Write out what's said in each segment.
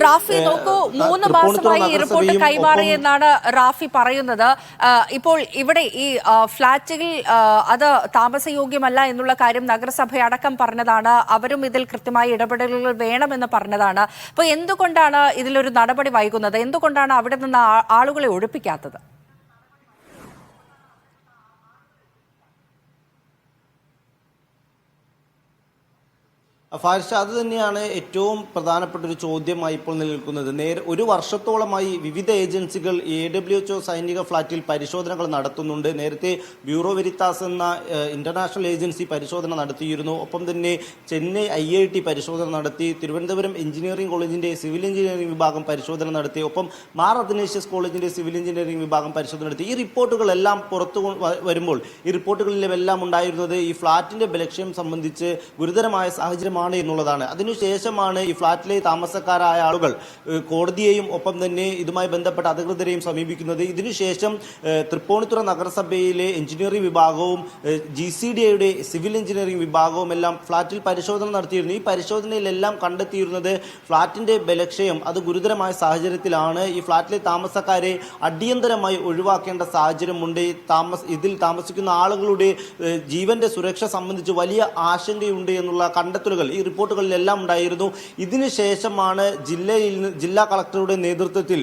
റാഫി നോക്കൂ, 3 മാസമായി ഈ റിപ്പോർട്ട് കൈമാറിയെന്നാണ് റാഫി പറയുന്നത്. ഇപ്പോൾ ഇവിടെ ഈ ഫ്ളാറ്റുകൾ അത് താമസയോഗ്യമല്ല എന്നുള്ള കാര്യം നഗരസഭ അടക്കം പറഞ്ഞതാണ്. അവരും ഇതിൽ കൃത്യമായ ഇടപെടലുകൾ വേണമെന്ന് പറഞ്ഞതാണ്. അപ്പോൾ എന്തുകൊണ്ടാണ് ഇതിലൊരു നടപടി വൈകുന്നത്? എന്തുകൊണ്ടാണ് അവിടെ നിന്ന് ആളുകളെ ഒഴിപ്പിക്കാത്തത്? ഫാരിഷ, അത് തന്നെയാണ് ഏറ്റവും പ്രധാനപ്പെട്ട ഒരു ചോദ്യമായി ഇപ്പോൾ നിലനിൽക്കുന്നത്. ഒരു വർഷത്തോളമായി വിവിധ ഏജൻസികൾ AWHO സൈനിക ഫ്ളാറ്റിൽ പരിശോധനകൾ നടത്തുന്നുണ്ട്. നേരത്തെ ബ്യൂറോ വെരിത്താസ് എന്ന ഇന്റർനാഷണൽ ഏജൻസി പരിശോധന നടത്തിയിരുന്നു. ഒപ്പം തന്നെ ചെന്നൈ IIT പരിശോധന നടത്തി, തിരുവനന്തപുരം എഞ്ചിനീയറിംഗ് കോളേജിന്റെ സിവിൽ എഞ്ചിനീയറിംഗ് വിഭാഗം പരിശോധന നടത്തി, ഒപ്പം മാർ അത്തനേഷ്യസ് കോളേജിന്റെ സിവിൽ എഞ്ചിനീയറിംഗ് വിഭാഗം പരിശോധന നടത്തി. ഈ റിപ്പോർട്ടുകളെല്ലാം പുറത്തു വരുമ്പോൾ ഈ റിപ്പോർട്ടുകളിലെല്ലാം ഉണ്ടായിരുന്നത് ഈ ഫ്ളാറ്റിന്റെ ബലക്ഷ്യം സംബന്ധിച്ച് ഗുരുതരമായ സാഹചര്യം എന്നുള്ളതാണ്. അതിനുശേഷമാണ് ഈ ഫ്ളാറ്റിലെ താമസക്കാരായ ആളുകൾ കോടതിയെയും ഒപ്പം തന്നെ ഇതുമായി ബന്ധപ്പെട്ട അധികൃതരെയും സമീപിക്കുന്നത്. ഇതിനുശേഷം തൃപ്പൂണിത്തുറ നഗരസഭയിലെ എഞ്ചിനീയറിംഗ് വിഭാഗവും GCDAയുടെ സിവിൽ എഞ്ചിനീയറിംഗ് വിഭാഗവും എല്ലാം ഫ്ളാറ്റിൽ പരിശോധന നടത്തിയിരുന്നു. ഈ പരിശോധനയിലെല്ലാം കണ്ടെത്തിയിരുന്നത് ഫ്ളാറ്റിന്റെ ബലക്ഷയം അത് ഗുരുതരമായ സാഹചര്യത്തിലാണ്. ഈ ഫ്ളാറ്റിലെ താമസക്കാരെ അടിയന്തരമായി ഒഴിവാക്കേണ്ട സാഹചര്യമുണ്ട്. ഇതിൽ താമസിക്കുന്ന ആളുകളുടെ ജീവന്റെ സുരക്ഷ സംബന്ധിച്ച് വലിയ ആശങ്കയുണ്ട് എന്നുള്ള കണ്ടെത്തലുകൾ ഈ റിപ്പോർട്ടുകളിലെല്ലാം ഉണ്ടായിരുന്നു. ഇതിനുശേഷമാണ് ജില്ലാ കളക്ടറുടെ നേതൃത്വത്തിൽ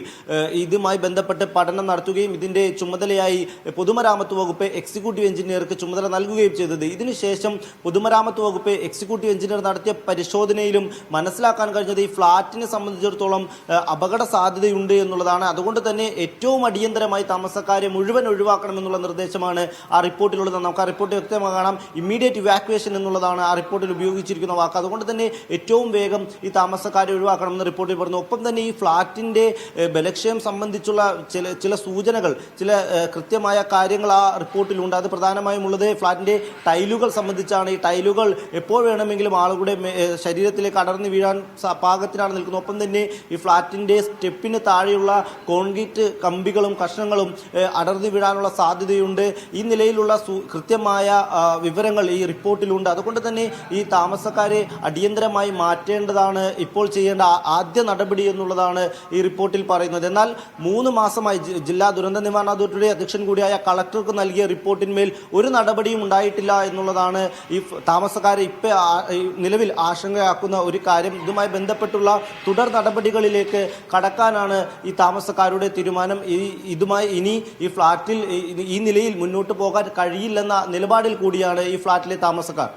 ഇതുമായി ബന്ധപ്പെട്ട് പഠനം നടത്തുകയും ഇതിന്റെ ചുമതലയായി പൊതുമരാമത്ത് വകുപ്പ് എക്സിക്യൂട്ടീവ് എഞ്ചിനീയർക്ക് ചുമതല നൽകുകയും ചെയ്തത്. ഇതിനുശേഷം പൊതുമരാമത്ത് വകുപ്പ് എക്സിക്യൂട്ടീവ് എഞ്ചിനീയർ നടത്തിയ പരിശോധനയിലും മനസ്സിലാക്കാൻ കഴിഞ്ഞത് ഈ ഫ്ളാറ്റിനെ സംബന്ധിച്ചിടത്തോളം അപകട സാധ്യതയുണ്ട് എന്നുള്ളതാണ്. അതുകൊണ്ട് തന്നെ ഏറ്റവും അടിയന്തരമായി താമസക്കാരെ മുഴുവൻ ഒഴിവാക്കണമെന്നുള്ള നിർദ്ദേശമാണ് ആ റിപ്പോർട്ടിലുള്ളത്. നമുക്ക് ആ റിപ്പോർട്ട് വ്യക്തമായി കാണാം. ഇമ്മീഡിയറ്റ് ഇവാക്യുവേഷൻ എന്നുള്ളതാണ് ആ റിപ്പോർട്ടിൽ ഉപയോഗിച്ചിരിക്കുന്ന വാക്ക്. അതുകൊണ്ട് തന്നെ ഏറ്റവും വേഗം ഈ താമസക്കാരെ ഒഴിവാക്കണമെന്ന് റിപ്പോർട്ടിൽ പറഞ്ഞു. ഒപ്പം തന്നെ ഈ ഫ്ളാറ്റിന്റെ ബലക്ഷയം സംബന്ധിച്ചുള്ള ചില സൂചനകൾ, ചില കൃത്യമായ കാര്യങ്ങൾ ആ റിപ്പോർട്ടിലുണ്ട്. അത് പ്രധാനമായും ഉള്ളത് ഫ്ളാറ്റിന്റെ ടൈലുകൾ സംബന്ധിച്ചാണ്. ഈ ടൈലുകൾ എപ്പോൾ വേണമെങ്കിലും ആളുകളുടെ ശരീരത്തിലേക്ക് അടർന്നു വീഴാൻ പാകത്തിനാണ് നിൽക്കുന്നത്. ഒപ്പം തന്നെ ഈ ഫ്ളാറ്റിന്റെ സ്റ്റെപ്പിന് താഴെയുള്ള കോൺക്രീറ്റ് കമ്പികളും കഷ്ണങ്ങളും അടർന്നു വീഴാനുള്ള സാധ്യതയുണ്ട്. ഈ നിലയിലുള്ള കൃത്യമായ വിവരങ്ങൾ ഈ റിപ്പോർട്ടിലുണ്ട്. അതുകൊണ്ട് തന്നെ ഈ താമസക്കാരെ അടിയന്തരമായി മാറ്റേണ്ടതാണ് ഇപ്പോൾ ചെയ്യേണ്ട ആദ്യ നടപടി എന്നുള്ളതാണ് ഈ റിപ്പോർട്ടിൽ പറയുന്നത്. എന്നാൽ 3 മാസമായി ജില്ലാ ദുരന്ത നിവാരണ അതോറിറ്റിയുടെ അധ്യക്ഷൻ കൂടിയായ കളക്ടർക്ക് നൽകിയ റിപ്പോർട്ടിന്മേൽ ഒരു നടപടിയും ഉണ്ടായിട്ടില്ല എന്നുള്ളതാണ് ഈ താമസക്കാരെ നിലവിൽ ആശങ്കയാക്കുന്ന ഒരു കാര്യം. ഇതുമായി ബന്ധപ്പെട്ടുള്ള തുടർ നടപടികളിലേക്ക് കടക്കാനാണ് ഈ താമസക്കാരുടെ തീരുമാനം. ഇതുമായി ഇനി ഈ ഫ്ളാറ്റിൽ ഈ നിലയിൽ മുന്നോട്ട് പോകാൻ കഴിയില്ലെന്ന നിലപാടിൽ കൂടിയാണ് ഈ ഫ്ളാറ്റിലെ താമസക്കാർ.